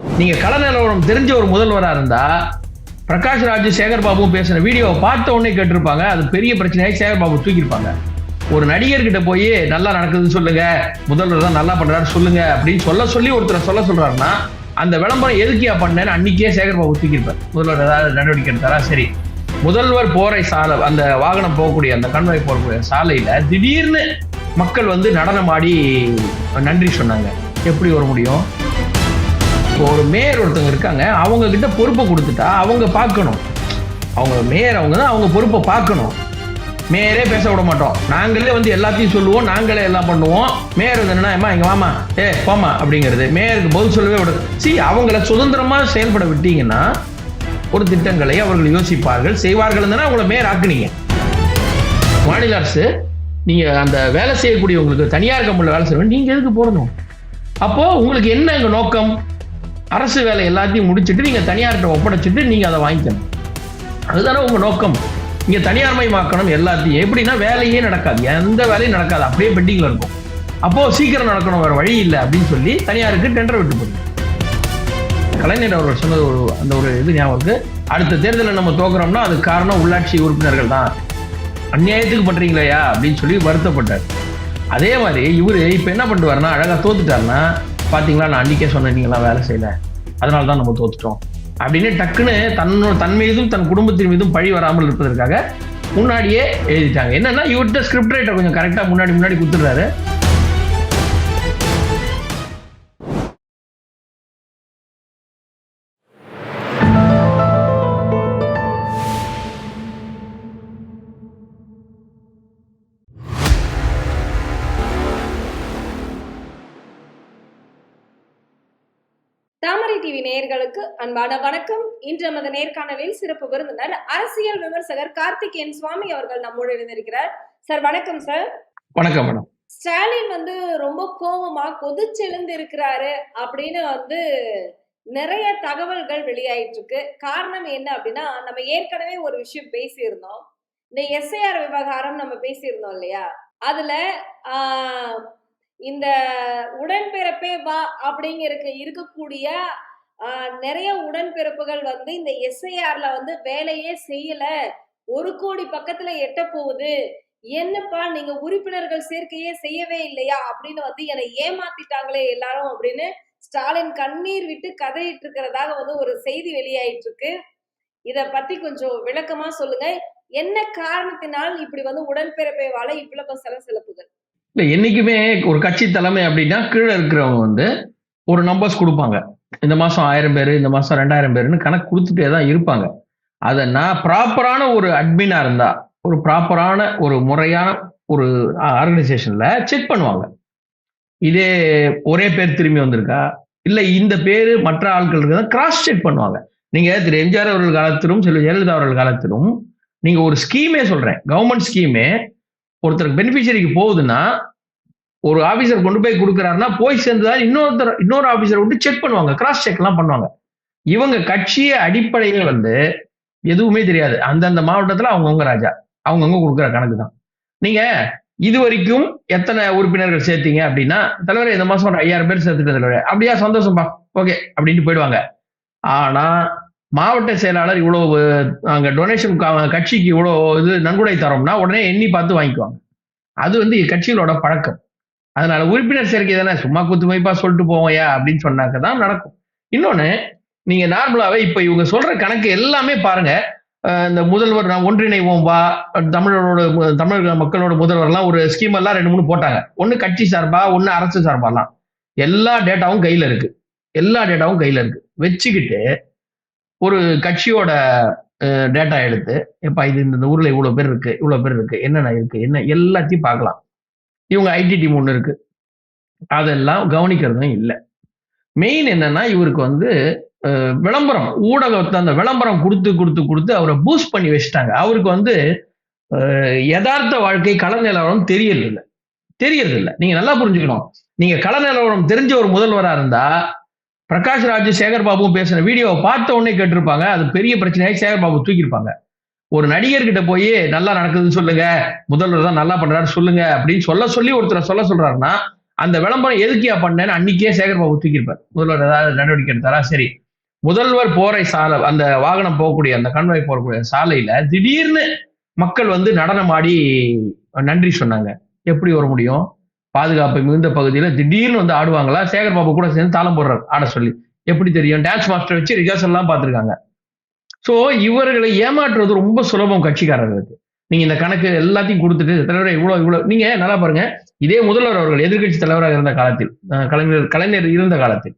நீங்க கள நிலவரம் தெரிஞ்ச ஒரு முதல்வரா இருந்தா பிரகாஷ் ராஜ் சேகர் பாபு பேசின வீடியோவை பார்த்த உடனே கேட்டிருப்பாங்க. அது பெரிய பிரச்சனையாகி சேகர் பாபு தூக்கியிருப்பாங்க. ஒரு நடிகர்கிட்ட போய் நல்லா நடக்குதுன்னு சொல்லுங்க, முதல்வர் தான் நல்லா பண்றாரு சொல்லுங்க அப்படின்னு சொல்லி ஒருத்தர் சொல்றாருன்னா அந்த விளம்பரம் எதுக்கியா பண்ணேன்னு அன்னைக்கே சேகர் பாபு தூக்கியிருப்பார். முதல்வர் ஏதாவது நடவடிக்கை எடுத்தாரா? சரி, முதல்வர் போற சாலை, அந்த வாகனம் போகக்கூடிய அந்த கண்வாய் போகக்கூடிய சாலையில திடீர்னு மக்கள் வந்து நடனமாடி நன்றி சொன்னாங்க. எப்படி வர முடியும்? ஒரு மேயர் ஒருத்தவங்க இருக்காங்க, அவங்க கிட்ட பொறுப்பை கொடுத்துட்டா அவங்க பார்க்கணும். அவங்க மேயர், அவங்க தான் அவங்க பொறுப்பை பார்க்கணும். மேயரே பேச விட மாட்டோம், நாங்களே வந்து எல்லாத்தையும் சொல்லுவோம், நாங்களே எல்லாம் பண்ணுவோம். மேயர் வந்து என்னன்னா இங்க வாமா, போமா அப்படிங்கிறது. மேயருக்கு பதில் சொல்லவே விட. அவங்கள சுதந்திரமா செயல்பட விட்டீங்கன்னா ஒரு திட்டங்களை அவர்கள் யோசிப்பார்கள், செய்வார்கள். அவங்கள மேயர் ஆக்குனீங்க. மாநில அரசு நீங்க அந்த வேலை செய்யக்கூடியவங்களுக்கு தனியார் கம்பெனியில் வேலை செய்யணும், நீங்க எதுக்கு போடணும்? அப்போ உங்களுக்கு என்ன எங்க நோக்கம்? அரசு வேலை எல்லாத்தையும் முடிச்சுட்டு நீங்க தனியார்கிட்ட ஒப்படைச்சிட்டு நீங்க அதை வாங்கிக்கணும். அதுதானே உங்க நோக்கம். இங்க தனியார்மயமாக்கணும் எல்லாத்தையும். எப்படின்னா வேலையே நடக்காது, எந்த வேலையும் நடக்காது, அப்படியே பெண்டிங்ல இருக்கும். அப்போ சீக்கிரம் நடக்கணும், வேற வழி இல்லை அப்படின்னு சொல்லி தனியாருக்கு டெண்டர் விட்டு போடுங்க. கலைஞர் அவர்கள் சொன்னது அந்த ஒரு இது ஞாபகம் இருக்கு. அடுத்த தேர்தலில் நம்ம தோக்குறோம்னா அதுக்கு காரணம் உள்ளாட்சி உறுப்பினர்கள் தான், அநியாயத்துக்கு பண்றீங்களா அப்படின்னு சொல்லி வருத்தப்பட்டார். அதே மாதிரி இவரு இப்ப என்ன பண்ணுவாருன்னா, அழகா தோத்துட்டாருன்னா, பாத்தீங்களா நான் அன்னைக்கே சொன்னேன் நீங்களாம் வேலை செய்யல, அதனால தான் நம்ம தோத்துட்டோம் அப்படின்னு டக்குன்னு தன் மீதும் தன் குடும்பத்தின் மீதும் பழி வராமல் இருப்பதற்காக முன்னாடியே எழுதிட்டாங்க. என்னன்னா இவர்கிட்ட ஸ்கிரிப்ட் ரைட்டர் கொஞ்சம் கரெக்டா முன்னாடி கொடுத்துடுறாரு. தாமரை டிவி நேயர்களுக்கு அன்பான வணக்கம். இன்று நமது நேர்காணலில் சிறப்பு விருந்தினர் அரசியல் விமர்சகர் கார்த்திகேயன் சுவாமி அவர்கள் நம்மோடு இருந்திருக்கிறார். சார் வணக்கம். சார் வணக்கம். மேடம், ஸ்டாலின் வந்து ரொம்ப கோபமா கொதிச்செழுந்து இருக்கிறாரு அப்படின்னு வந்து நிறைய தகவல்கள் வெளியாயிட்டு இருக்கு. காரணம் என்ன அப்படின்னா, நம்ம ஏற்கனவே ஒரு விஷயம் பேசியிருந்தோம், இந்த எஸ்ஐஆர் விவகாரம் நம்ம பேசியிருந்தோம் இல்லையா? அதுல இந்த உடன்பிறப்பே வா இருக்கக்கூடிய நிறைய உடன்பிறப்புகள் வந்து இந்த எஸ்ஐஆர்ல வந்து வேலையே செய்யல, 1 கோடி பக்கத்துல எட்ட போகுது, என்னப்பா நீங்க உறுப்பினர்கள் சேர்க்கையே செய்யவே இல்லையா அப்படின்னு வந்து என்னை ஏமாத்திட்டாங்களே எல்லாரும் அப்படின்னு ஸ்டாலின் கண்ணீர் விட்டு கதறிட்டு இருக்கிறதாக வந்து ஒரு செய்தி வெளியாயிட்டு இருக்கு. இத பத்தி கொஞ்சம் விளக்கமா சொல்லுங்க. என்ன காரணத்தினால் இப்படி வந்து உடன்பிறப்பை வாழ இவ்வளவு சலசலப்புகள்? இல்லை, என்னைக்குமே ஒரு கட்சி தலைமை அப்படின்னா கீழே இருக்கிறவங்க வந்து ஒரு நம்பர்ஸ் கொடுப்பாங்க. இந்த மாசம் 1000 பேர், இந்த மாசம் 2000 பேருன்னு கணக்கு கொடுத்துட்டே தான் இருப்பாங்க. அதை நான் ப்ராப்பரான ஒரு அட்மினா இருந்தா, ஒரு ப்ராப்பரான ஒரு முறையான ஒரு ஆர்கனைசேஷன்ல செக் பண்ணுவாங்க. இதே ஒரே பேர் திரும்பி வந்திருக்கா, இல்லை இந்த பேரு மற்ற ஆட்களுக்கு கிராஸ் செக் பண்ணுவாங்க. நீங்க திரு எம்ஜிஆர் அவர்கள் காலத்திலும் செல்வி ஜெயலலிதா அவர்கள் காலத்திலும் நீங்க ஒரு ஸ்கீமே சொல்றேன், கவர்மெண்ட் ஸ்கீமே ஒருத்தருக்கு பெனிஃபிஷரிக்கு போகுதுன்னா ஒரு ஆபீசர் கொண்டு போய் கொடுக்குறாருன்னா போய் சேர்ந்துதான் இன்னொரு ஆபீசர் விட்டு செக் பண்ணுவாங்க, கிராஸ் செக் எல்லாம் பண்ணுவாங்க. இவங்க கட்சிய அடிப்படையில வந்து எதுவுமே தெரியாது. அந்தந்த மாவட்டத்துல அவங்கவுங்க ராஜா, அவங்கவுங்க கொடுக்குற கணக்கு தான். நீங்க இது வரைக்கும் எத்தனை உறுப்பினர்கள் சேர்த்தீங்க அப்படின்னா, தலைவரை இந்த மாசம் ஒரு 5000 பேர் சேர்த்துட்டு தலைவர், அப்படியா சந்தோஷம்பா ஓகே அப்படின்ட்டு போயிடுவாங்க. ஆனா மாவட்ட செயலாளர் இவ்வளவு அங்க டொனேஷன் கட்சிக்கு இவ்வளவு இது நன்கொடை தரோம்னா உடனே எண்ணி பார்த்து வாங்கிக்குவாங்க. அது வந்து கட்சிகளோட பழக்கம். அதனால உறுப்பினர் சேர்க்கை தானே சும்மா குத்துமைப்பா சொல்லிட்டு போவோம்யா அப்படின்னு சொன்னாக்கதான் நடக்கும். இன்னொன்னு, நீங்க நார்மலாவே இப்ப இவங்க சொல்ற கணக்கு எல்லாமே பாருங்க. இந்த முதல்வர் நான் ஒன்றிணைவோம் வா, தமிழக மக்களோட முதல்வர்லாம் ஒரு ஸ்கீம் எல்லாம் 2-3 போட்டாங்க. ஒண்ணு கட்சி சார்பா, ஒண்ணு அரசு சார்பாலாம். எல்லா டேட்டாவும் கையில இருக்கு. வச்சுக்கிட்டு ஒரு கட்சியோட டேட்டா எடுத்து, எப்ப இது இந்த ஊர்ல இவ்வளவு பேர் இருக்கு, என்னென்ன இருக்கு, என்ன எல்லாத்தையும் பார்க்கலாம். இவங்க ஐடி டீம் ஒண்ணு இருக்கு, அதெல்லாம் கவனிக்கிறதும் இல்லை. மெயின் என்னன்னா, இவருக்கு வந்து விளம்பரம், ஊடகத்தை அந்த விளம்பரம் கொடுத்து அவரை பூஸ்ட் பண்ணி வச்சுட்டாங்க. அவருக்கு வந்து யதார்த்த வாழ்க்கை கள நிலவரம் தெரியறது இல்லை. நீங்க நல்லா புரிஞ்சுக்கணும். நீங்க கள நிலவரம் தெரிஞ்ச ஒரு முதல்வரா இருந்தா பிரகாஷ் ராஜ் சேகர் பாபு பேசின வீடியோவை பார்த்த உடனே கேட்டிருப்பாங்க. அது பெரிய பிரச்சனையாகி சேகர் பாபு தூக்கியிருப்பாங்க. ஒரு நடிகர்கிட்ட போய் நல்லா நடக்குதுன்னு சொல்லுங்க, முதல்வர் தான் நல்லா பண்றாரு சொல்லுங்க அப்படின்னு சொல்லி ஒருத்தர் சொல்றாருன்னா அந்த விளம்பரம் எதுக்கியா பண்ணேன்னு அன்னைக்கே சேகர் பாபு தூக்கியிருப்பார். முதல்வர் ஏதாவது நடவடிக்கை எடுத்தாரா? சரி. முதல்வர் போற சாலை, அந்த வாகனம் போகக்கூடிய அந்த கன்வாய் போகக்கூடிய சாலையில திடீர்னு மக்கள் வந்து நடனம் ஆடி நன்றி சொன்னாங்க. எப்படி வர முடியும்? பாதுகாப்பு மிகுந்த பகுதியில திடீர்னு வந்து ஆடுவாங்களா? சேகர் பாபு கூட சேர்ந்து தாளம் போடுறாரு ஆட சொல்லி. எப்படி தெரியும்? டான்ஸ் மாஸ்டர் வச்சு ரிஹர்சல் எல்லாம் பார்த்திருக்காங்க. சோ இவர்களை ஏமாற்றுவது ரொம்ப சுலபம் கட்சிக்காரர்களுக்கு. நீங்க இந்த கணக்கு எல்லாத்தையும் கொடுத்துட்டு தலைவரை இவ்வளவு நீங்க நல்லா பாருங்க. இதே முதல்வர் அவர்கள் எதிர்க்கட்சி தலைவராக இருந்த காலத்தில், கலைஞர் இருந்த காலத்தில்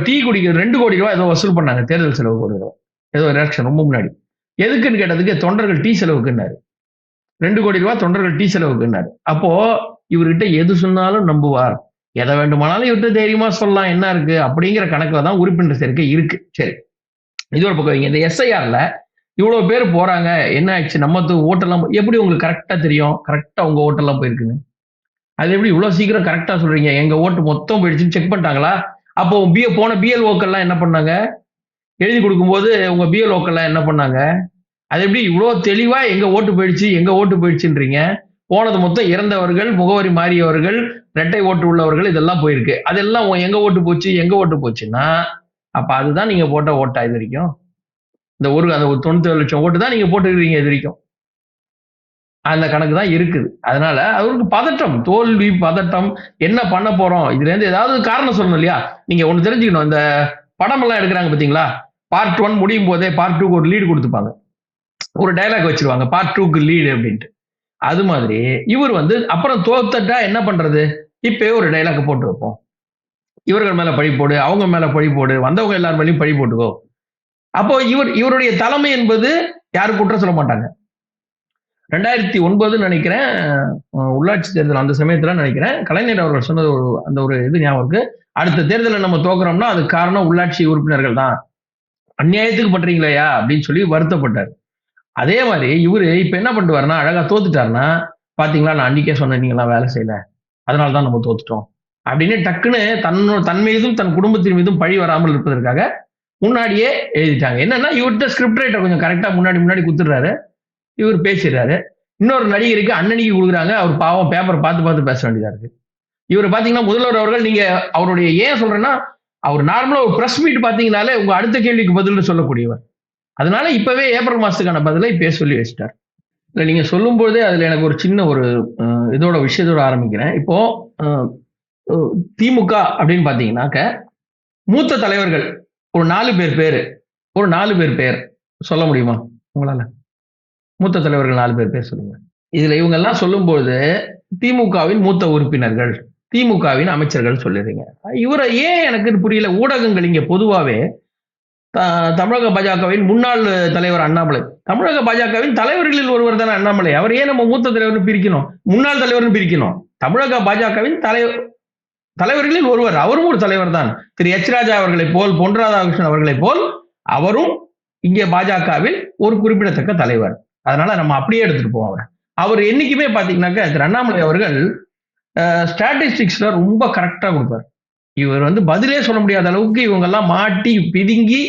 டீ குடிக்க 2 கோடி ரூபாய் ஏதோ வசூல் பண்ணாங்க தேர்தல் செலவுக்கு ஒரு தடவை. ஏதோ எலெக்ஷன் ரொம்ப முன்னாடி. எதுக்குன்னு கேட்டதுக்கு தொண்டர்கள் டீ செலவுக்குன்னாரு. 2 கோடி ரூபாய் தொண்டர்கள் டீ செலவுக்குன்னாரு. அப்போ இவர்கிட்ட எது சொன்னாலும் நம்புவார். எதை வேண்டுமானாலும் இவர்கிட்ட தைரியமா சொல்லலாம், என்ன இருக்கு அப்படிங்கிற கணக்குல தான் உறுப்பினர் சேர்க்கை இருக்கு. சரி, இது ஒரு பக்கம். இந்த எஸ்ஐஆர்ல இவ்வளவு பேர் போறாங்க, என்ன ஆச்சு? நம்ம ஓட்டெல்லாம் எப்படி உங்களுக்கு கரெக்டா தெரியும்? கரெக்டா உங்க ஓட்டெல்லாம் போயிருக்குன்னு அது எப்படி இவ்வளவு சீக்கிரம் கரெக்டா சொல்றீங்க? எங்க ஓட்டு மொத்தம் போயிடுச்சுன்னு செக் பண்ணிட்டாங்களா? அப்போ போன பிஎல்ஓக்கள்லாம் என்ன பண்ணாங்க? எழுதி கொடுக்கும்போது உங்க பிஎல்ஓக்கள்லாம் என்ன பண்ணாங்க? அது எப்படி இவ்வளவு தெளிவா எங்க ஓட்டு போயிடுச்சுன்றீங்க? போனது மொத்தம் இறந்தவர்கள், முகவரி மாறியவர்கள், இரட்டை ஓட்டு உள்ளவர்கள், இதெல்லாம் போயிருக்கு. அதெல்லாம் எங்க ஓட்டு போச்சுன்னா அப்ப அதுதான் நீங்க போட்ட ஓட்டா இது வரைக்கும்? இந்த அந்த 97 லட்சம் ஓட்டு தான் நீங்க போட்டுக்கிறீங்க இது வரைக்கும். அந்த கணக்கு தான் இருக்குது. அதனால அவருக்கு பதட்டம், தோல்வி பதட்டம். என்ன பண்ண போறோம்? இதுல இருந்து ஏதாவது காரணம் சொல்லணும் இல்லையா? நீங்க ஒண்ணு தெரிஞ்சுக்கணும். இந்த படம் எல்லாம் எடுக்கிறாங்க பாத்தீங்களா? பார்ட் 1 முடியும் போதே பார்ட் 2க்கு ஒரு லீடு கொடுத்துப்பாங்க. ஒரு டைலாக் வச்சிருவாங்க, பார்ட் 2க்கு லீடு அப்படின்ட்டு. அது மாதிரி இவர் வந்து அப்புறம் தோத்தட்டா என்ன பண்றது? இப்பவே ஒரு டைலாக் போட்டு வைப்போம். இவர்கள் மேல பழி போடு, அவங்க மேல பழி போடு, வந்தவங்க எல்லார் மேலயும் பழி போட்டுக்கோ. அப்போ இவருடைய தலைமை என்பது யாரும் குற்றம் சொல்ல மாட்டாங்க. 2009 நினைக்கிறேன், உள்ளாட்சி தேர்தல் அந்த சமயத்துல நினைக்கிறேன், கலைஞர் அவர்கள் சொன்னது அந்த ஒரு இது ஞாபகம் இருக்கு. அடுத்த தேர்தலில் நம்ம தோக்குறோம்னா அதுக்கு காரணம் உள்ளாட்சி உறுப்பினர்கள் தான், அநியாயத்துக்கு பண்றீங்களா அப்படின்னு சொல்லி வருத்தப்பட்டார். அதே மாதிரி இவரு இப்ப என்ன பண்ணுவாருன்னா, அழகா தோத்துட்டாருன்னா, பாத்தீங்களா நான் அன்னைக்கே சொன்னேன் நீங்களாம் வேலை செய்யல, அதனாலதான் நம்ம தோத்துட்டோம் அப்படின்னு டக்குன்னு தன் மீதும் தன் குடும்பத்தின் மீதும் பழி வராமல் இருப்பதற்காக முன்னாடியே எழுதிட்டாங்க. என்னன்னா இவர்கிட்ட ஸ்கிரிப்ட் ரைட்டர் கொஞ்சம் கரெக்டா முன்னாடி குத்துறாரு, இவர் பேசிடுறாரு. இன்னொரு நடிகருக்கு அண்ணனிக்கு கொடுக்குறாங்க, அவர் பாவம் பேப்பர் பார்த்து பேச வேண்டியதா இருக்கு. இவர் பாத்தீங்கன்னா முதல்வர் அவர்கள், நீங்க அவருடைய ஏன் சொல்றேன்னா, அவர் நார்மலா ஒரு பிரஸ் மீட் பாத்தீங்கன்னாலே உங்க அடுத்த கேள்விக்கு பதில் சொல்லக்கூடியவர். அதனால இப்பவே ஏப்ரல் மாசத்துக்கான பதிலை இப்பயே சொல்லி வச்சிட்டார். இல்ல நீங்க சொல்லும் பொழுதே அதுல எனக்கு ஒரு சின்ன ஒரு விஷயத்தோட ஆரம்பிக்கிறேன். இப்போ திமுக அப்படின்னு பாத்தீங்கன்னாக்க மூத்த தலைவர்கள் ஒரு 4 பேர் பேர் சொல்ல முடியுமா உங்களால? மூத்த தலைவர்கள் 4 பேர் சொல்லுங்க. இதுல இவங்க எல்லாம் சொல்லும்போது திமுகவின் மூத்த உறுப்பினர்கள், திமுகவின் அமைச்சர்கள் சொல்லிடுறீங்க. இவரை ஏன் எனக்கு புரியல. ஊடகங்கள் இங்க பொதுவாவே தமிழக பாஜகவின் முன்னாள் தலைவர் அண்ணாமலை, தமிழக பாஜகவின் தலைவர்களில் ஒருவர் தானே அண்ணாமலை. அவர் ஏன் நம்ம மூத்த தலைவர்னு பிரிக்கணும், முன்னாள் தலைவர்னு பிரிக்கணும்? தமிழக பாஜகவின் தலைவர்களில் ஒருவர், அவரும் ஒரு தலைவர் தான். திரு எச் ராஜா அவர்களை போல், பொன் ராதாகிருஷ்ணன் அவர்களை போல் அவரும் இங்கே பாஜகவில் ஒரு குறிப்பிடத்தக்க தலைவர். அதனால நம்ம அப்படியே எடுத்துட்டு போவோம். அவர் என்னைக்குமே பாத்தீங்கன்னாக்க திரு அண்ணாமலை அவர்கள் ஸ்டாட்டிஸ்டிக்ஸ்ல ரொம்ப கரெக்டா கொடுப்பார். இவர் வந்து பதிலே சொல்ல முடியாத அளவுக்கு இவங்க எல்லாம் மாட்டி பிதுங்கி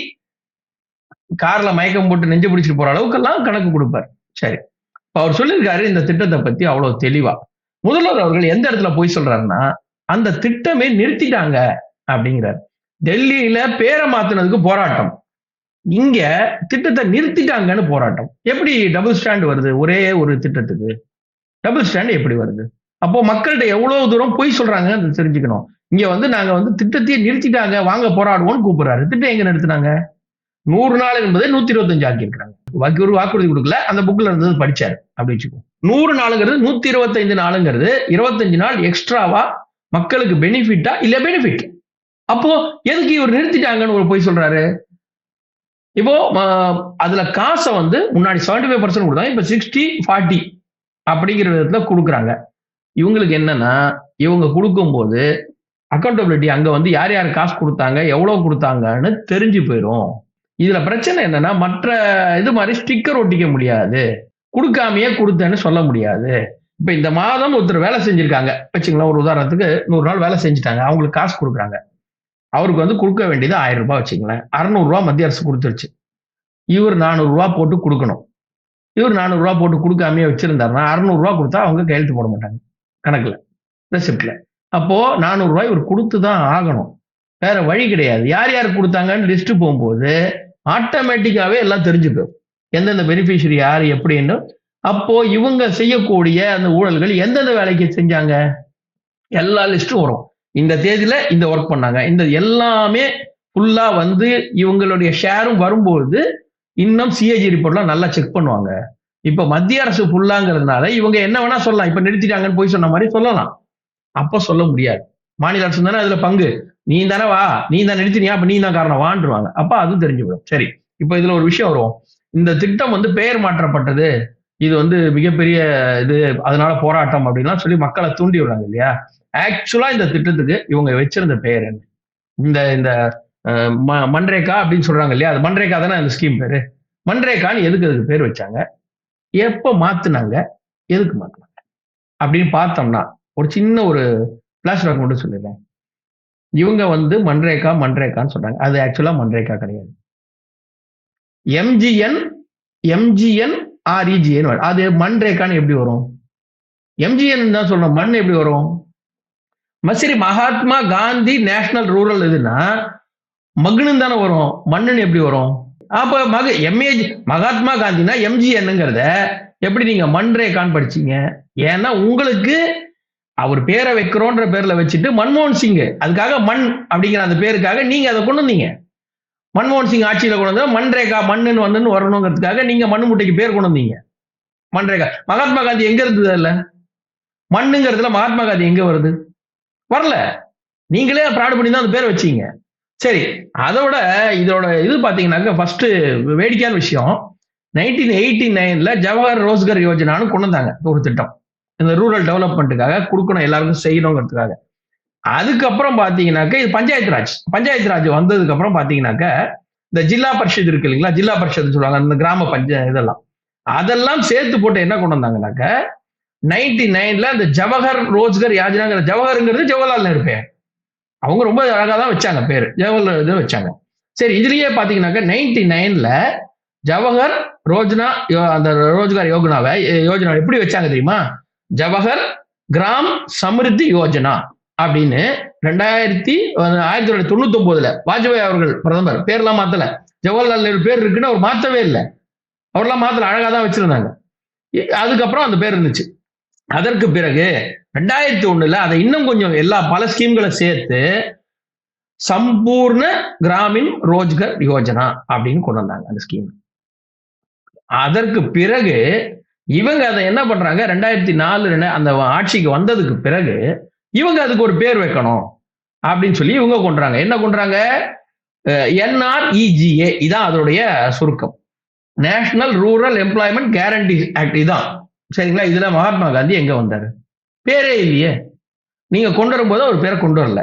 கார்ல மயக்கம் போட்டு நெஞ்சு பிடிச்சிட்டு போற அளவுக்கு எல்லாம் கணக்கு கொடுப்பார். சரி, அவர் சொல்லியிருக்காரு இந்த திட்டத்தை பத்தி அவ்வளவு தெளிவா. முதல்வர் அவர்கள் எந்த இடத்துல போய் சொல்றாருன்னா, அந்த திட்டமே நிறுத்திட்டாங்க அப்படிங்கிறார். டெல்லியில பேரை மாத்தினதுக்கு போராட்டம், இங்க திட்டத்தை நிறுத்திட்டாங்கன்னு போராட்டம். எப்படி டபுள் ஸ்டாண்ட் வருது? ஒரே ஒரு திட்டத்துக்கு டபுள் ஸ்டாண்ட் எப்படி வருது? அப்போ மக்கள்கிட்ட எவ்வளவு தூரம் போய் சொல்றாங்க தெரிஞ்சுக்கணும். இங்க வந்து நாங்க வந்து திட்டத்தையே நிறுத்திட்டாங்க, வாங்க போராடுவோம்னு கூப்பிடுறாரு. திட்டம் எங்க நிறுத்தினாங்க? 100 நாள் என்பதை 125 ஆக்கி இருக்கிறாங்க. ஒரு வாக்குறுதி கொடுக்கல, அந்த புக்ல இருந்தது படிச்சாரு அப்படி வச்சுக்கோ. 100 நாளுங்கிறது 125 நாளுங்கிறது 25 நாள் எக்ஸ்ட்ராவா மக்களுக்கு பெனிஃபிட்டா இல்ல பெனிஃபிட்? அப்போ எதுக்கு இவர் நிறுத்திட்டாங்கன்னு ஒரு போய் சொல்றாரு? இப்போ அதுல காசை வந்து முன்னாடி 75% கொடுத்தாங்க, இப்ப 60-40 அப்படிங்கிற விதத்துல கொடுக்குறாங்க. இவங்களுக்கு என்னன்னா, இவங்க கொடுக்கும்போது அக்கௌண்டபிலிட்டி அங்க வந்து யார் யார் காசு கொடுத்தாங்க, எவ்வளவு கொடுத்தாங்கன்னு தெரிஞ்சு போயிடும். இதுல பிரச்சனை என்னன்னா, மற்ற இது மாதிரி ஸ்டிக்கர் ஒட்டிக்க முடியாது, கொடுக்காமையே கொடுத்தேன்னு சொல்ல முடியாது. இப்ப இந்த மாதம் ஒருத்தர் வேலை செஞ்சிருக்காங்க வச்சுங்களா, ஒரு உதாரணத்துக்கு 100 நாள் வேலை செஞ்சுட்டாங்க, அவங்களுக்கு காசு கொடுக்குறாங்க. அவருக்கு வந்து கொடுக்க வேண்டியது 1000 ரூபாய் வச்சுங்களேன். 600 ரூபாய் மத்திய அரசு கொடுத்துருச்சு. இவர் 400 ரூபாய் போட்டு கொடுக்கணும். இவர் 400 ரூபாய் போட்டு கொடுக்காமையே வச்சிருந்தாருன்னா 600 ரூபாய் கொடுத்தா அவங்க கையெழுத்து போட மாட்டாங்க கணக்குல, ரெசிப்ட்ல. அப்போ 400 ரூபாய் இவர் கொடுத்து தான் ஆகணும். வேற வழி கிடையாது. யார் யாருக்கு கொடுத்தாங்கன்னு லிஸ்ட் போகும்போது ஆட்டோமேட்டிக்காவே எல்லாம் தெரிஞ்சு போயிடும். எந்தெந்த பெனிஃபிஷியரி யார் எப்படின்னு. அப்போ இவங்க செய்யக்கூடிய அந்த ஊழல்கள் எந்தெந்த வேலைக்கு செஞ்சாங்க எல்லா லிஸ்டும் வரும். இந்த தேதியில இந்த ஒர்க் பண்ணாங்க. இந்த எல்லாமே ஃபுல்லா வந்து இவங்களுடைய ஷேரும் வரும்போது இன்னும் சிஏஜி ரிப்போர்ட்லாம் நல்லா செக் பண்ணுவாங்க. இப்ப மத்திய அரசு ஃபுல்லாங்கிறதுனால இவங்க என்ன வேணா சொல்லலாம். இப்ப நிறுத்திட்டாங்கன்னு போய் சொன்ன மாதிரி சொல்லலாம். அப்ப சொல்ல முடியாது. மாநில அரசு தானே அதுல பங்கு. நீ தானே வா, நீ தான் நிறுத்தினியா, அப்ப நீ தான் காரணம் வாண்டுருவாங்க. அப்ப அதுவும் தெரிஞ்சுவிடும். சரி, இப்ப இதுல ஒரு விஷயம் வரும். இந்த திட்டம் வந்து பெயர் மாற்றப்பட்டது, இது வந்து மிகப்பெரிய இது, அதனால போராட்டம் அப்படின்லாம் சொல்லி மக்களை தூண்டி விடுறாங்க இல்லையா? ஆக்சுவலா இந்த திட்டத்துக்கு இவங்க வச்சிருந்த பெயர் என்ன? இந்த இந்த மன்ரேகா அப்படின்னு சொல்றாங்க இல்லையா? அது மன்ரேகா தானே அந்த ஸ்கீம் பேரு. மன்ரேகான்னு எதுக்கு அதுக்கு பேர் வச்சாங்க? எப்ப மாத்துனாங்க? எதுக்கு மாத்துனாங்க? அப்படின்னு பார்த்தோம்னா ஒரு சின்ன ஒரு பிளாஷ்பேக் மட்டும் சொல்லிடுறேன். இவங்க வந்து மன்ரேகான்னு சொல்றாங்க. அது ஆக்சுவலா மன்ரேகா கிடையாது. எம்ஜிஎன் ஆர்இஜிஎன் அது மன்ரேகான்னு எப்படி வரும்? எம்ஜிஎன் தான் சொல்லணும். மண் எப்படி வரும்? சரி, மகாத்மா காந்தி நேஷனல் ரூரல் இதுன்னா மகுனு தானே வரும். மண்ணுன்னு எப்படி வரும்? அப்ப மகாத்மா காந்தினா எம்ஜிஎன்ங்கிறத எப்படி நீங்க மன்ரேகான்னு படிச்சீங்க? ஏன்னா உங்களுக்கு அவர் பேரை வைக்கிறோன்ற பேர்ல வச்சுட்டு மன்மோகன் சிங் அதுக்காக மண் அப்படிங்கிற அந்த பேருக்காக நீங்க அதை கொண்டு வந்தீங்க. மன்மோகன் சிங் ஆட்சியில கொண்டு வந்தா மன்ரேகா மண்ணுன்னு வந்து வரணுங்கிறதுக்காக நீங்க மண்ணு முட்டைக்கு பேர் கொண்டு வந்தீங்க. மன்ரேகா. மகாத்மா காந்தி எங்க இருந்தது? இல்ல மண்ணுங்கிறதுல மகாத்மா காந்தி எங்க வருது? வரல. நீங்களே ப்ராடு பண்ணி தான் அந்த பேரை வச்சீங்க. சரி, அதோட இதோட இது பாத்தீங்கன்னாக்க ஃபர்ஸ்ட் வேடிக்கையான விஷயம் 1989ல ஜவஹர் ரோஸ்கர் யோஜனான்னு கொண்டு வந்தாங்க ஒரு திட்டம். இந்த ரூரல் டெவலப்மெண்ட்டுக்காக கொடுக்கணும், எல்லாருக்கும் செய்யணுங்கிறதுக்காக. அதுக்கப்புறம் பாத்தீங்கன்னாக்க இது பஞ்சாயத்து ராஜ் வந்ததுக்கு அப்புறம் பாத்தீங்கன்னாக்க இந்த ஜில்லா பரிஷத் இருக்கு இல்லைங்களா? ஜில்லா பரிஷத் சொல்லுவாங்க, அந்த கிராம இதெல்லாம் அதெல்லாம் சேர்த்து போட்டு என்ன கொண்டு வந்தாங்கன்னாக்க 99ல இந்த ஜவஹர் ரோஸ்கர் யோஜனாங்கிற ஜவஹர்ங்கிறது ஜவஹர்லால் நேரு பேர். அவங்க ரொம்ப அழகா தான் வச்சாங்க பேரு, ஜவஹர்லால் இது வச்சாங்க. சரி, இதுலயே பாத்தீங்கன்னாக்க 99ல ஜவஹர் அந்த ரோஜ்கார் யோஜனா எப்படி வச்சாங்க தெரியுமா? ஜவஹர் கிராம் சமிருத்தி யோஜனா அப்படின்னு 1999ல வாஜ்பாய் அவர்கள் பிரதமர் பேர்லாம் மாத்தல. ஜவஹர்லால் நேரு பேர் இருக்குன்னு அவர் மாத்தவே இல்லை. அவர்லாம் மாத்தல, அழகா தான் வச்சிருந்தாங்க. அதுக்கப்புறம் அந்த பேர் இருந்துச்சு. அதற்கு பிறகு 2001ல அதை இன்னும் கொஞ்சம் பல ஸ்கீம்களை சேர்த்து சம்பூர்ண கிராமின் ரோஜ்கர் யோஜனா அப்படின்னு கொண்டு வந்தாங்க அந்த ஸ்கீம். அதற்கு பிறகு இவங்க அதை என்ன பண்றாங்க, 2004 அந்த ஆட்சிக்கு வந்ததுக்கு பிறகு இவங்க அதுக்கு ஒரு பேர் வைக்கணும் அப்படின்னு சொல்லி இவங்க கொண்டாங்க. என்ன கொண்டாங்க? NREGA. இதான் அதோடைய சுருக்கம். National rural employment guarantee act. இதான் சரிங்களா? இதுல மகாத்மா காந்தி எங்க வந்தாரு? பேரே இல்லையே. நீங்க கொண்டு வரும்போது ஒரு பேரை கொண்டு வரல.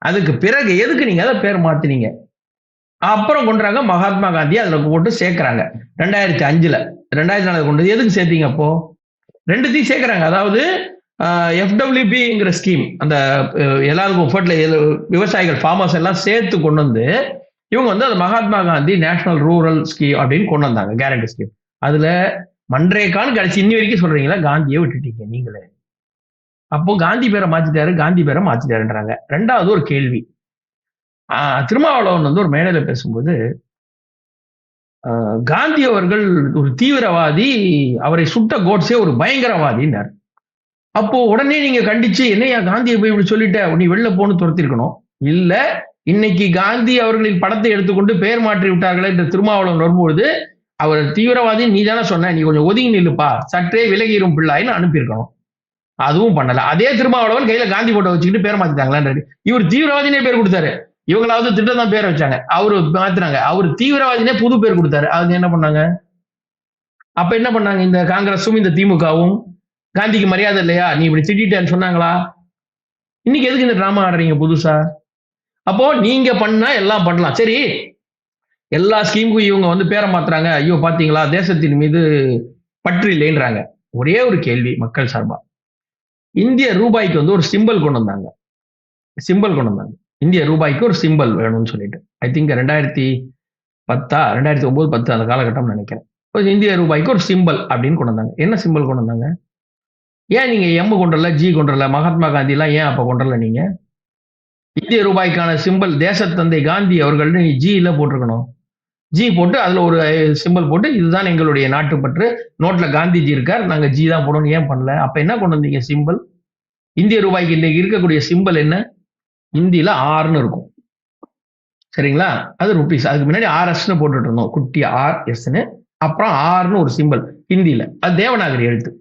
அதுக்கு பிறகு எதுக்கு நீங்க அதை பேர் மாத்தினீங்க? அப்புறம் கொண்டுறாங்க மகாத்மா காந்தி அதுல போட்டு சேர்க்கிறாங்க 2005ல. 2004 கொண்டு எதுக்கு சேர்த்தீங்க? அப்போ ரெண்டுத்தையும் சேர்க்கிறாங்க. அதாவது FWPங்கிற ஸ்கீம், அந்த எல்லாருக்கும் விவசாயிகள் ஃபார்மர்ஸ் எல்லாம் சேர்த்து கொண்டு வந்து இவங்க வந்து அது Mahatma Gandhi national rural scheme அப்படின்னு கொண்டு வந்தாங்க, கேரண்டி ஸ்கீம். அதுல மன்ரேகான்னு கடைசி இன்னி வரைக்கும் சொல்றீங்களா? காந்தியை விட்டுட்டீங்க நீங்களே. அப்போ காந்தி பேரை மாத்திட்டாருன்றாங்க. ரெண்டாவது ஒரு கேள்வி, திருமாவளவன் வந்து ஒரு மேடையில பேசும்போது காந்தி அவர்கள் ஒரு தீவிரவாதி, அவரை சுட்ட கோட்ஸே ஒரு பயங்கரவாதின்னார். அப்போ உடனே நீங்க கண்டிச்சு, என்னையா காந்தியை போய் இப்படி சொல்லிட்ட, நீ வெளில போன்னு துரத்திருக்கணும். இல்ல, இன்னைக்கு காந்தி அவர்களின் படத்தை எடுத்துக்கொண்டு பெயர் மாற்றி விட்டார்களே இந்த திருமாவளவன் வரும்போது, அவர் தீவிரவாதி நீ தானே சொன்ன, நீ கொஞ்சம் ஒதுங்கி நில்லுப்பா, சற்றே விலகிரும் பிள்ளாயின்னு அனுப்பியிருக்கணும். அதுவும் பண்ணல. அதே திருமாவளவன் கையில காந்தி போட்டோ வச்சுக்கிட்டு பேர் மாத்திட்டாங்களான்னு. இவர் தீவிரவாதினே பேர் கொடுத்தாரு. இவங்களாவது திட்டம் தான் பேர் வச்சாங்க, அவரு மாத்தினாங்க. அவரு தீவிரவாதினே புது பேர் கொடுத்தாரு. அது என்ன பண்ணாங்க? அப்ப என்ன பண்ணாங்க இந்த காங்கிரஸும் இந்த திமுகவும்? காந்திக்கு மரியாதை இல்லையா, நீ இப்படி திட்டேன்னு சொன்னாங்களா? இன்னைக்கு எதுக்கு இந்த டிராமா ஆடுறீங்க புதுசா? அப்போ நீங்க பண்ணா எல்லாம் பண்ணலாம். சரி, எல்லா ஸ்கீமுக்கும் இவங்க வந்து பேரை மாத்துறாங்க. ஐயோ பாத்தீங்களா, தேசத்தின் மீது பற்று இல்லைன்றாங்க. ஒரே ஒரு கேள்வி மக்கள் சார்பா, இந்திய ரூபாய்க்கு வந்து ஒரு சிம்பல் கொண்டு வந்தாங்க. இந்திய ரூபாய்க்கு ஒரு சிம்பல் வேணும்னு சொல்லிட்டு, ஐ திங்க் 2009-10 அந்த காலகட்டம் நினைக்கிறேன். இந்திய ரூபாய்க்கு ஒரு சிம்பல் அப்படின்னு கொண்டு வந்தாங்க. என்ன சிம்பல் கொண்டு வந்தாங்க? ஏன் நீங்க எம் கொண்டுல ஜி கொண்டுல மகாத்மா காந்தி எல்லாம் ஏன் அப்ப கொண்டுல நீங்க இந்திய ரூபாய்க்கான சிம்பல் தேசத்தந்தை காந்தி அவர்கள் ஜில போட்டிருக்கணும். ஜி போட்டு அதுல ஒரு சிம்பல் போட்டு இதுதான் எங்களுடைய நாட்டுப்பற்று, நோட்ல காந்திஜி இருக்கார், நாங்க ஜி தான் போடணும். ஏன் பண்ணல? அப்ப என்ன கொண்டு வந்தீங்க சிம்பல்? இந்திய ரூபாய்க்கு இன்னைக்கு இருக்கக்கூடிய சிம்பல் என்ன? இந்தியில ஆர்னு இருக்கும். சரிங்களா? அது ருபீஸ். அதுக்கு முன்னாடி ஆர்எஸ்னு போட்டுட்டு இருந்தோம். குட்டி ஆர் எஸ்ன்னு. அப்புறம் ஆர்னு ஒரு சிம்பல் ஹிந்தியில. அது தேவநாகரி எழுத்து.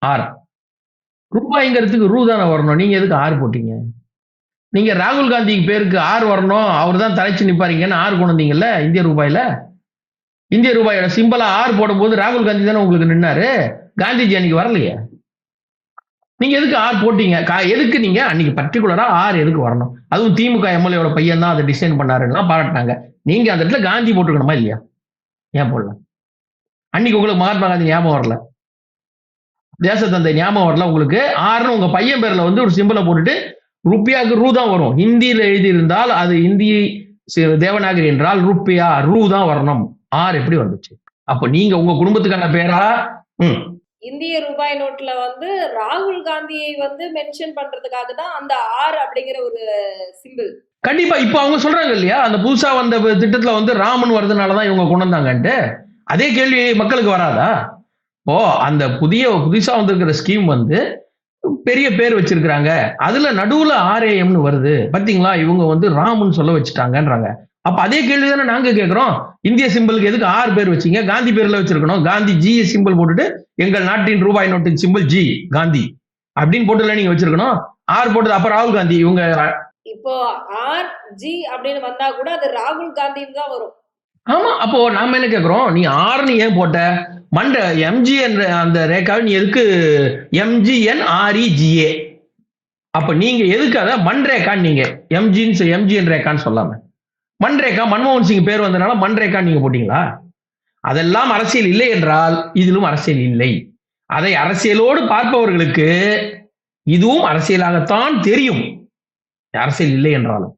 ஆர். ரூபாய்ங்கிறதுக்கு ரூ தானே வரணும். நீங்க எதுக்கு ஆர் போட்டீங்க? நீங்க ராகுல் காந்தி பேருக்கு ஆர் வரணும், அவர் தான் தலைச்சு நிப்பாருங்கன்னு ஆர் கொண்டு வந்தீங்கல்ல இந்திய ரூபாயில. இந்திய ரூபாயோட சிம்பலா ஆர் போடும்போது ராகுல் காந்தி தானே உங்களுக்கு நின்னாரு. காந்திஜி அன்னைக்கு வரலையே. நீங்க எதுக்கு ஆர் போட்டீங்க? எதுக்கு நீங்க அன்னைக்கு பர்டிகுலரா ஆர் எதுக்கு வரணும்? அதுவும் திமுக எம்எல்ஏவோட பையன் தான் அதை டிசைன் பண்ணாருன்னா பாராட்டினாங்க. நீங்க அந்த இடத்துல காந்தி போட்டுக்கணுமா இல்லையா? ஏன் போடல? அன்னைக்கு உங்களுக்கு மகாத்மா காந்தி ஞாபகம் வரல, தேசத்தந்தை ஞாபகம் வரல உங்களுக்கு. ஆறுன்னு உங்க பையன் பேர்ல வந்து ஒரு சிம்பிளை போட்டுட்டு ருப்பியாவுக்கு ரூ தான் வரும். ஹிந்தியில எழுதியிருந்தால் அது இந்தி தேவநாகரி என்றால் ருப்பியா ரூ தான் வரணும். ஆர் எப்படி வந்துச்சு? அப்ப நீங்க உங்க குடும்பத்துக்கான பேரா? இந்திய ரூபாய் நோட்ல வந்து ராகுல் காந்தியை வந்து மென்ஷன் பண்றதுக்காக தான் அந்த ஆர் அப்படிங்கிற ஒரு சிம்பிள். கண்டிப்பா இப்ப அவங்க சொல்றாங்க இல்லையா, அந்த புதுசா வந்த திட்டத்துல வந்து ராமன் வருதுனாலதான் இவங்க கொண்டு வந்தாங்கன்ட்டு. அதே கேள்வி மக்களுக்கு வராதா? ஓ, அந்த புதுசா வந்திருக்கிற ஸ்கீம் வந்து பெரிய பேர் வச்சிருக்கிறாங்க, அதுல நடுவுல ஆர்ஏஎம்னு வருது பாத்தீங்களா, இவங்க வந்து ராமன் சொல்ல வச்சுட்டாங்கன்றாங்க. அப்ப அதே கேள்விதானே நாங்க கேட்கிறோம். இந்திய சிம்பிளுக்கு எதுக்கு ஆர் பேர் வச்சீங்க? காந்தி பேர்ல வச்சிருக்கணும். காந்தி ஜி சிம்பிள் போட்டுட்டு எங்கள் நாட்டின் ரூபாய் நோட்டின் சிம்பிள் ஜி காந்தி அப்படின்னு போட்டுல நீங்க வச்சிருக்கணும். ஆர் போட்டது அப்ப ராகுல் காந்தி இவங்க. இப்போ ஆர் ஜி அப்படின்னு வந்தா கூட அது ராகுல் காந்தின்னு தான் வரும். ஆமா, அப்போ நாம என்ன கேக்குறோம், நீ ஆர்னு ஏன் போட்ட? மண்ட எம்ஜி என்ற அந்த ரேகாவை நீ எதுக்கு எம்ஜிஎன் ஆர்இஜிஏ? அப்ப நீங்க எதுக்கு அத மண்ரேகான்னு நீங்க எம்ஜிஎன் ரேகான்னு சொல்லாம மண்ரேகா, மன்மோகன் சிங் பேர் வந்தனால மண்ரேகான்னு நீங்க போட்டீங்களா? அதெல்லாம் அரசியல் இல்லை என்றால் இதிலும் அரசியல் இல்லை. அதை அரசியலோடு பார்ப்பவர்களுக்கு இதுவும் அரசியலாகத்தான் தெரியும், அரசியல் இல்லை என்றாலும்.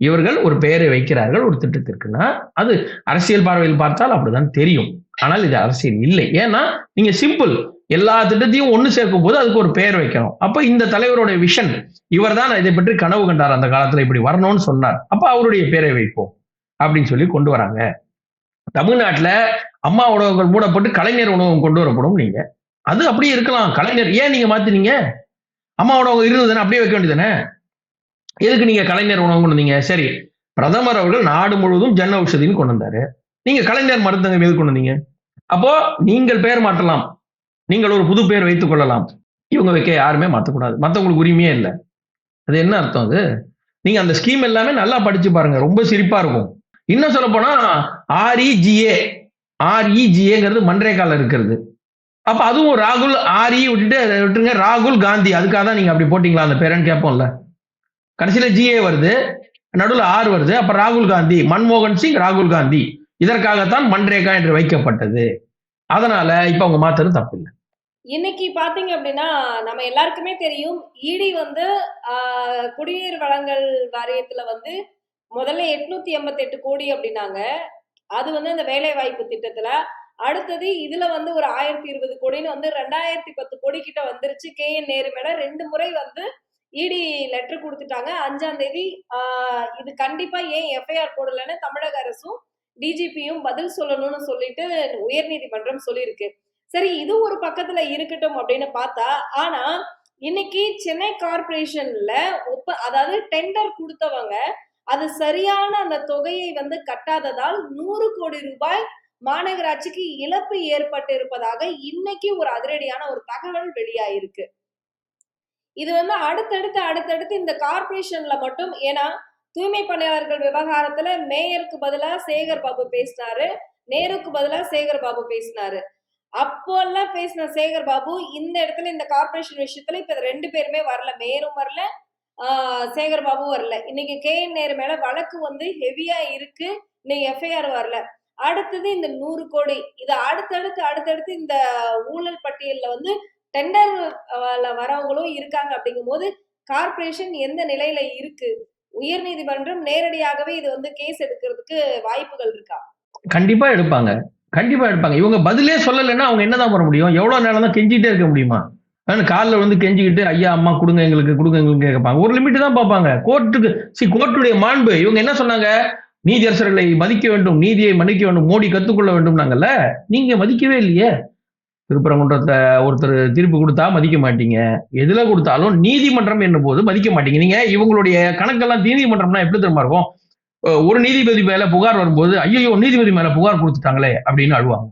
இவர்கள் ஒரு பெயரை வைக்கிறார்கள் ஒரு திட்டத்திற்குன்னா அது அரசியல் பார்வையில் பார்த்தால் அப்படிதான் தெரியும். ஆனால் இது அரசியல் இல்லை. ஏன்னா நீங்க சிம்பிள் எல்லா திட்டத்தையும் ஒண்ணு சேர்க்கும் போது அதுக்கு ஒரு பெயர் வைக்கணும். அப்ப இந்த தலைவரோட விஷன், இவர் தான் இதை பற்றி கனவு கண்டார், அந்த காலத்துல இப்படி வரணும்னு சொன்னார், அப்ப அவருடைய பெயரை வைப்போம் அப்படின்னு சொல்லி கொண்டு வராங்க. தமிழ்நாட்டுல அம்மா உணவகங்கள் மூடப்பட்டு கலைஞர் உணவகம் கொண்டு வரப்படும். நீங்க அது அப்படியே இருக்கலாம். கலைஞர் ஏன் நீங்க மாத்தினீங்க? அம்மா உணவகம் இருந்ததுன்னு அப்படியே வைக்க வேண்டியதானே. எதுக்கு நீங்க கலைஞர் உணவு கொண்டு வந்தீங்க? சரி, பிரதமர் அவர்கள் நாடு முழுவதும் ஜன் ஔஷதின்னு கொண்டு வந்தாரு, நீங்க கலைஞர் மருந்தகம் எது கொண்டு வந்தீங்க? அப்போ நீங்கள் பெயர் மாற்றலாம், நீங்கள் ஒரு புது பெயர் வைத்துக் கொள்ளலாம். இவங்க வைக்க யாருமே மாற்றக்கூடாது, மற்றவங்களுக்கு உரிமையே இல்லை. அது என்ன அர்த்தம்? அது நீங்க அந்த ஸ்கீம் எல்லாமே நல்லா படிச்சு பாருங்க, ரொம்ப சிரிப்பா இருக்கும். இன்னும் சொல்ல போனா ஆர்இஜிஏங்கிறது மன்ரேகால இருக்கிறது. அப்ப அதுவும் ராகுல் ஆர்இ விட்டுருங்க, ராகுல் காந்தி, அதுக்காக தான் நீங்க அப்படி போட்டீங்களா அந்த பேரன்னு கேட்போம்ல. கடைசியில ஜிஏ வருது, நடுவில் ஆர் வருது, அப்ப ராகுல் காந்தி, மன்மோகன் சிங் ராகுல் காந்தி, இதற்காகத்தான் மன்ரேகா என்று வைக்கப்பட்டது. அதனால இப்ப அவங்க மாத்துறது தப்பு இல்லை. இன்னைக்கு பாத்தீங்க அப்படின்னா நம்ம எல்லாருக்குமே தெரியும், இடி வந்து குடிநீர் வழங்கல் வாரியத்துல வந்து முதல்ல 888 கோடி அப்படின்னாங்க. அது வந்து அந்த வேலை வாய்ப்பு திட்டத்துல. அடுத்தது இதுல வந்து ஒரு 1020 கோடின்னு வந்து 2010 கோடி கிட்ட வந்துருச்சு. KN நேரு மேல 2 முறை வந்து இடி லெட்டர் கொடுத்துட்டாங்க. 5ஆம் தேதி இது கண்டிப்பா ஏன் எஃப்ஐஆர் போடலன்னு தமிழக அரசும் டிஜிபியும் பதில் சொல்லணும்னு சொல்லிட்டு உயர்நீதிமன்றம் சொல்லியிருக்கு. சரி, இது ஒரு பக்கத்துல இருக்கட்டும் அப்படின்னு பார்த்தா, ஆனா இன்னைக்கு சென்னை கார்பரேஷன்ல அதாவது டெண்டர் கொடுத்தவங்க அது சரியான அந்த தொகையை வந்து கட்டாததால் 100 கோடி ரூபாய் மாநகராட்சிக்கு இழப்பு ஏற்பட்டு இருப்பதாக இன்னைக்கு ஒரு அதிரடியான ஒரு தகவல் வெளியாயிருக்கு. இது வந்து அடுத்தடுத்து இந்த கார்பரேஷன்ல மட்டும், ஏன்னா தூய்மை பணியாளர்கள் விவகாரத்துல மேயருக்கு பதிலா சேகர் பாபு பேசினாரு, நேருக்கு பதிலா சேகர் பாபு பேசினாரு. அப்போல்லாம் பேசின சேகர் பாபு இந்த இடத்துல இந்த கார்பரேஷன் விஷயத்துல இப்ப 2 பேருமே வரல, மேயரும் வரல, சேகர் பாபு வரல. இன்னைக்கு KN நேரு மேல வழக்கு வந்து ஹெவியா இருக்கு, இன்னைக்கு எஃப்ஐஆர் வரல. அடுத்தது இந்த 100 கோடி, இது அடுத்தடுத்து இந்த ஊழல் பட்டியல்ல வந்து டெண்டர் வரவங்களும் இருக்காங்க. அப்படிங்கும் போது கார்பரேஷன் எந்த நிலையில இருக்கு? உயர்நீதிமன்றம் நேரடியாகவே இது வந்து கேஸ் எடுக்கிறதுக்கு வாய்ப்புகள் இருக்கா? கண்டிப்பா எடுப்பாங்க. இவங்க பதிலே சொல்லலைன்னா அவங்க என்னதான் பண்ண முடியும்? எவ்வளவு நேரம் தான் கெஞ்சிட்டே இருக்க முடியுமா? காலில் வந்து கெஞ்சிக்கிட்டு ஐயா அம்மா கொடுங்க எங்களுக்கு கேட்பாங்க. ஒரு லிமிட் தான் பார்ப்பாங்க. கோர்ட்டுடைய மாண்பு. இவங்க என்ன சொன்னாங்க? நீதியரசர்களை மதிக்க வேண்டும், நீதியை மன்னிக்க வேண்டும், மோடி கத்துக்கொள்ள வேண்டும் நாங்கல்ல. நீங்க மதிக்கவே இல்லையே. திருப்பரங்குன்றத்தை ஒருத்தர் தீர்ப்பு கொடுத்தா மதிக்க மாட்டீங்க. எதுல கொடுத்தாலும் நீதிமன்றம் என்னும் போது மதிக்க மாட்டீங்க. நீங்க இவங்களுடைய கணக்கெல்லாம் நீதிமன்றம்னா எப்படி தெரியுமா இருக்கும்? ஒரு நீதிபதி மேல புகார் வரும்போது ஐயோ நீதிபதி மேல புகார் கொடுத்துட்டாங்களே அப்படின்னு அழுவாங்க.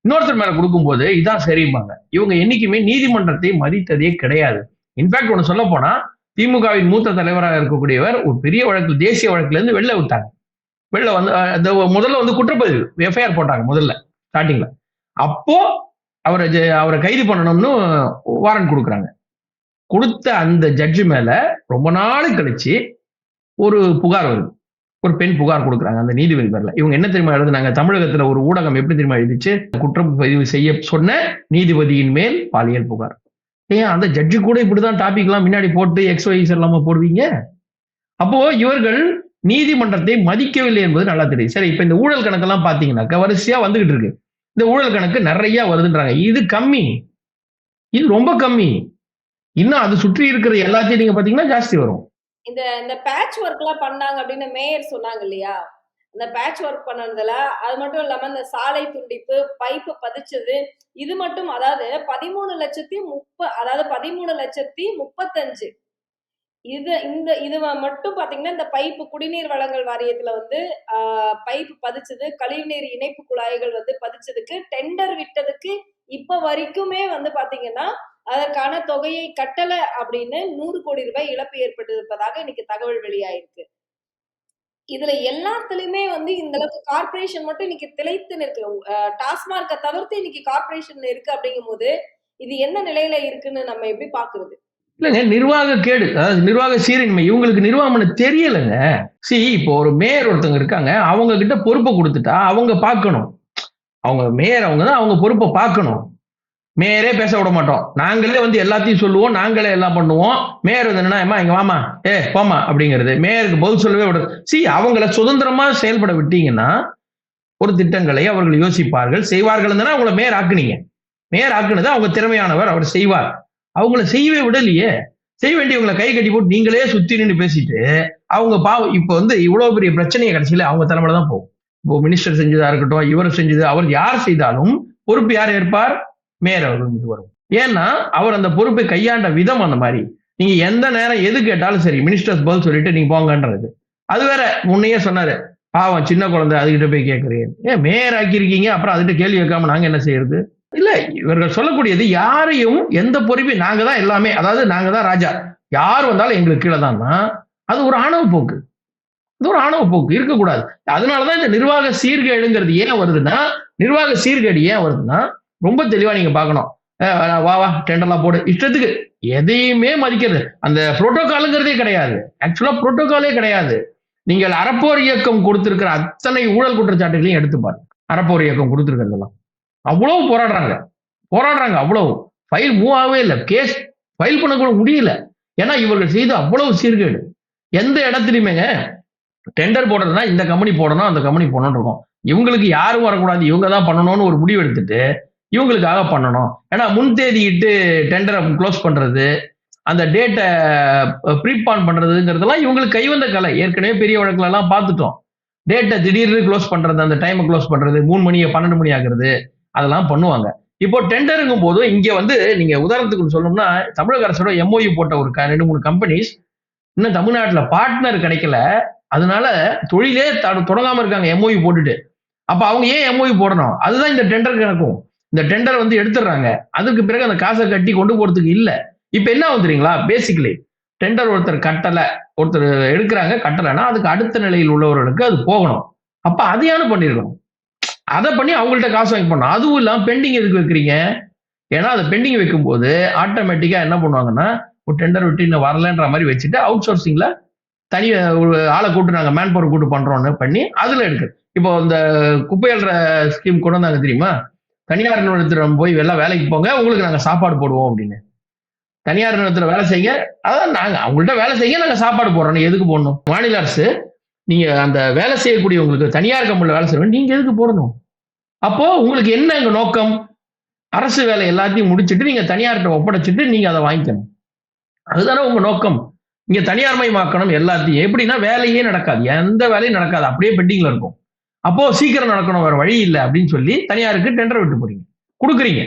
இன்னொருத்தர் மேல கொடுக்கும்போது இதான் சரிம்பாங்க. இவங்க என்னைக்குமே நீதிமன்றத்தை மதித்ததே கிடையாது. இன்ஃபேக்ட் ஒண்ணு சொல்ல போனா திமுகவின் மூத்த தலைவராக இருக்கக்கூடியவர் ஒரு பெரிய வழக்கு, தேசிய வழக்குல இருந்து வெளில விட்டாங்க. வெளில வந்து முதல்ல வந்து குற்றப்பதிவு எஃப்ஐஆர் போட்டாங்க முதல்ல ஸ்டார்டிங்ல. அப்போ அவரை கைது பண்ணணும்னு வாரண்ட் கொடுக்குறாங்க. கொடுத்த அந்த ஜட்ஜு மேல ரொம்ப நாள் கழிச்சு ஒரு புகார் வருது. ஒரு பெண் புகார் கொடுக்குறாங்க அந்த நீதிபதி பேர்ல. இவங்க என்ன தெரியுமா எழுதுனாங்க? தமிழகத்துல ஒரு ஊடகம் எப்படி தெரியுமா எழுதிச்சு? குற்றப்பதிவு செய்ய சொன்ன நீதிபதியின் மேல் பாலியல் புகார். ஏன் அந்த ஜட்ஜு கூட இப்படிதான் டாபிக் எல்லாம் முன்னாடி போட்டு எக்ஸ்ஒய்ஸ் இல்லாம போடுவீங்க? அப்போ இவர்கள் நீதிமன்றத்தை மதிக்கவில்லை என்பது நல்லா தெரியும். சரி, இப்ப இந்த ஊழல் கணக்கெல்லாம் பாத்தீங்கன்னாக்க வரிசையா வந்துகிட்டு இருக்கு. இந்த ஊழல் கணக்கு நிறைய வருதுன்றாங்க. இது கம்மி, இது ரொம்ப கம்மி. இன்னும் அது சுற்றி இருக்கிற எல்லாத்தையும் நீங்க பாத்தீங்கன்னா ஜாஸ்தி வரும். இந்த பேட்ச் ஒர்க் எல்லாம் பண்ணாங்க அப்படின்னு மேயர் சொன்னாங்க இல்லையா? இந்த பேட்ச் ஒர்க் பண்ணதுல அது மட்டும் இல்லாம இந்த சாலை துண்டிப்பு, பைப்பு பதிச்சது, இது மட்டும் அதாவது 13,35,000 இது மட்டும் பாத்தீங்கன்னா இந்த பைப்பு குடிநீர் வழங்கல் வாரியத்துல வந்து பைப்பு பதிச்சது, கழிவுநீர் இணைப்பு குழாய்கள் வந்து பதிச்சதுக்கு டெண்டர் விட்டதுக்கு இப்ப வரைக்குமே வந்து பாத்தீங்கன்னா அதற்கான தொகையை கட்டல அப்படின்னு 100 கோடி ரூபாய் இழப்பு ஏற்பட்டிருப்பதாக இன்னைக்கு தகவல் வெளியாயிருக்கு. இதுல எல்லாத்துலயுமே வந்து இந்த அளவுக்கு கார்ப்பரேஷன் மட்டும் இன்னைக்கு திளைத்து நிற்கு. டாஸ்மார்க்க தவிர்த்து இன்னைக்கு கார்ப்பரேஷன் இருக்கு அப்படிங்கும் போது இது என்ன நிலையில இருக்குன்னு நம்ம எப்படி பாக்குறது? இல்லைங்க, நிர்வாக கேடு, அதாவது நிர்வாக சீரின்மை. இவங்களுக்கு நிர்வாகம் பண்ண தெரியலங்க. இப்போ ஒரு மேயர் ஒருத்தவங்க இருக்காங்க, அவங்க கிட்ட பொறுப்பை கொடுத்துட்டா அவங்க பார்க்கணும். அவங்க மேயர், அவங்க தான் அவங்க பொறுப்பை பார்க்கணும். மேயரே பேச விட மாட்டோம், நாங்களே வந்து எல்லாத்தையும் சொல்லுவோம், நாங்களே எல்லாம் பண்ணுவோம். மேயர் வந்து என்னன்னா இங்க வாமா போமா அப்படிங்கிறது. மேயருக்கு பதில் சொல்லவே விட. அவங்கள சுதந்திரமா செயல்பட விட்டீங்கன்னா ஒரு திட்டங்களை அவர்கள் யோசிப்பார்கள், செய்வார்கள். அவங்கள மேயர் ஆக்குனீங்க. மேயர் ஆக்குனது அவங்க திறமையானவர், அவர் செய்வார். அவங்கள செய்யவே விடலையே. செய்ய வேண்டியவங்களை கை கட்டி போட்டு நீங்களே சுத்தி நின்று பேசிட்டு அவங்க பாவம் இப்ப வந்து இவ்வளவு பெரிய பிரச்சனையை கடைசியில அவங்க தலைமையில தான் போகும். இப்போ மினிஸ்டர் செஞ்சதா இருக்கட்டும், இவர் செஞ்சது, அவர் யார் செய்தாலும் பொறுப்பு யார் ஏற்பார்? மேயர் அவர்கள் மீது வரும். ஏன்னா அவர் அந்த பொறுப்பை கையாண்ட விதம் அந்த மாதிரி. நீங்க எந்த நேரம் எது கேட்டாலும் சரி மினிஸ்டர்ஸ் பதில் சொல்லிட்டு நீங்க போங்கன்றது. அது வேற. முன்னையே சொன்னாரு, பாவம் சின்ன குழந்தை அதுகிட்ட போய் கேட்கறேன். மேயர் ஆக்கியிருக்கீங்க, அப்புறம் அதுகிட்ட கேள்வி வைக்காம நாங்க என்ன செய்யறது? இல்ல, இவர்கள் சொல்லக்கூடியது யாரையும் எந்த பொறுப்பையும் நாங்க தான் எல்லாமே, அதாவது நாங்க தான் ராஜா, யார் வந்தாலும் எங்களுக்கு கீழே தான். அது ஒரு ஆணவ போக்கு. இது ஒரு ஆணவ போக்கு இருக்கக்கூடாது. அதனாலதான் இந்த நிர்வாக சீர்கேடுங்கிறது ஏன் வருதுன்னா, நிர்வாக சீர்கேடு ஏன் வருதுன்னா ரொம்ப தெளிவா நீங்க பார்க்கணும். வா டெண்டர்லாம் போடு, இஷ்டத்துக்கு எதையுமே மதிக்கிறது. அந்த புரோட்டோகாலுங்கிறதே கிடையாது. ஆக்சுவலா புரோட்டோகாலே கிடையாது. நீங்கள் அறப்போர் இயக்கம் கொடுத்திருக்கிற அத்தனை ஊழல் குற்றச்சாட்டுகளையும் எடுத்து பாருங்க. அறப்போர் இயக்கம் கொடுத்திருக்கிறதெல்லாம் அவ்வளவு போராடுறாங்க. அவ்வளவு ஃபைல் மூவ் ஆகவே இல்லை, கேஸ் ஃபைல் பண்ண கூட முடியல. ஏன்னா இவர்கள் செய்து அவ்வளவு சீர்கேடு. எந்த இடத்துலையுமேங்க டெண்டர் போடுறதுனா இந்த கம்பெனி போடணும், அந்த கம்பெனி போடணும் இருக்கும். இவங்களுக்கு யாரும் வரக்கூடாது, இவங்க தான் பண்ணணும்னு ஒரு முடிவு எடுத்துட்டு இவங்களுக்காக பண்ணணும். ஏன்னா முன்தேதியிட்டு டெண்டரை க்ளோஸ் பண்றது, அந்த டேட்டை ப்ரீபான் பண்றதுங்கிறதெல்லாம் இவங்களுக்கு கைவந்த கலை. ஏற்கனவே பெரிய வழக்குல எல்லாம் பார்த்துட்டோம். டேட்டை திடீர்னு க்ளோஸ் பண்றது, அந்த டைமை க்ளோஸ் பண்றது, 3 மணியை 12 மணி ஆகுறது, அதெல்லாம் பண்ணுவாங்க. இப்போ டெண்டருங்கும் போது இங்க வந்து நீங்க உதாரணத்துக்கு சொல்லணும்னா தமிழக அரசோட MOU போட்ட ஒரு 2-3 கம்பெனிஸ் இன்னும் தமிழ்நாட்டுல பார்ட்னர் கிடைக்கல. அதனால தொழிலே தொடங்காம இருக்காங்க MOU போட்டுட்டு. அப்ப அவங்க ஏன் MOU போடணும்? அதுதான் இந்த டெண்டர் கணக்கும். இந்த டெண்டர் வந்து எடுத்துடுறாங்க, அதுக்கு பிறகு அந்த காசை கட்டி கொண்டு போறதுக்கு இல்ல. இப்ப என்ன வந்துறீங்களா? பேசிக்கலி டெண்டர் ஒருத்தர் எடுக்கிறாங்க, கட்டலைன்னா அதுக்கு அடுத்த நிலையில் உள்ளவர்களுக்கு அது போகணும். அப்ப அதையான பண்ணிருக்கணும். அதை பண்ணி அவங்கள்ட்ட காசு வாங்கி பண்ணணும். அதுவும் இல்லாம பெண்டிங் எதுக்கு வைக்கிறீங்க? ஏன்னா அதை பெண்டிங் வைக்கும் போது ஆட்டோமேட்டிக்கா என்ன பண்ணுவாங்கன்னா, ஒரு டெண்டர் விட்டு இன்னும் வரலன்ற மாதிரி வச்சுட்டு அவுட் சோர்சிங்ல தனி ஒரு ஆளை கூட்டு நாங்க மேன் பவர் கூட்டு பண்றோம்னு பண்ணி அதுல எடுக்கு. இப்போ இந்த குப்பையல்ற ஸ்கீம் கொண்டு வந்தாங்க தெரியுமா? தனியார் நிறுவனத்தில் போய் எல்லாம் வேலைக்கு போங்க, உங்களுக்கு நாங்க சாப்பாடு போடுவோம் அப்படின்னு. தனியார் நிறுவனத்துல வேலை செய்யுங்க, அதான் நாங்க அவங்கள்ட்ட வேலை செய்ய நாங்க சாப்பாடு போடுறோம். எதுக்கு போடணும்? மாநில அரசு நீங்க அந்த வேலை செய்யக்கூடியவங்களுக்கு தனியார் கம்பெனில வேலை செய்யணும், நீங்க எதுக்கு போடணும்? அப்போ உங்களுக்கு என்ன எங்க நோக்கம்? அரசு வேலை எல்லாத்தையும் முடிச்சுட்டு நீங்க தனியார்கிட்ட ஒப்படைச்சிட்டு நீங்க அதை வாங்கிக்கணும். அதுதானே உங்க நோக்கம். இங்க தனியார்மயமாக்கணும் எல்லாத்தையும். எப்படின்னா வேலையே நடக்காது. எந்த வேலையும் நடக்காது. அப்படியே பெண்டிங்ல இருக்கும். அப்போ சீக்கிரம் நடக்கணும், வேற வழி இல்ல அப்படின்னு சொல்லி தனியாருக்கு டெண்டர் விட்டு போறீங்க. குடுக்குறீங்க.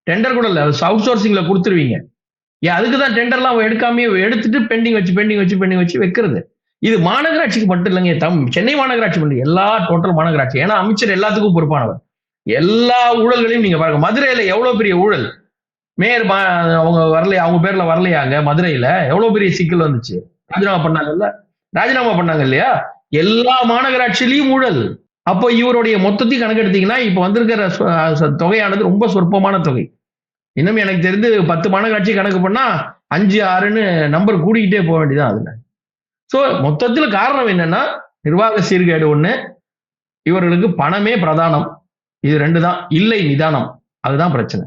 டெண்டர் கூட இல்ல, அவுட் சோர்சிங்ல குடுத்துருவீங்க. ஏன் அதுக்கு தான் டெண்டர்லாம் எடுக்காமயே எடுத்துட்டு பெண்டிங் வச்சு வைக்கிறது. இது மாநகராட்சிக்கு மட்டும் இல்லைங்க. சென்னை மாநகராட்சி மட்டும் எல்லா டோட்டல் மாநகராட்சி. ஏன்னா அமைச்சர் எல்லாத்துக்கும் பொறுப்பானவர். எல்லா ஊழல்களையும் நீங்க பாருங்க. மதுரையில எவ்வளவு பெரிய ஊழல். மேயர் அவங்க வரலையா, அவங்க பேர்ல வரலையாங்க மதுரையில. எவ்வளவு பெரிய சிக்கல் வந்துச்சு. ராஜினாமா பண்ணாங்க இல்லையா? எல்லா மாநகராட்சியிலையும் ஊழல். அப்போ இவருடைய மொத்தத்தையும் கணக்கெடுத்தீங்கன்னா இப்ப வந்திருக்கிற தொகையானது ரொம்ப சொற்பமான தொகை. இன்னும் எனக்கு தெரிந்து 10 மாநகராட்சி கணக்கு பண்ணா 5, 6ன்னு நம்பர் கூடிக்கிட்டே போக வேண்டியதான் அதுல. சோ மொத்தத்துல காரணம் என்னன்னா நிர்வாக சீர்கேடு ஒண்ணு, இவர்களுக்கு பணமே பிரதானம். இது 2 தான். இல்லை நிதானம். அதுதான் பிரச்சனை.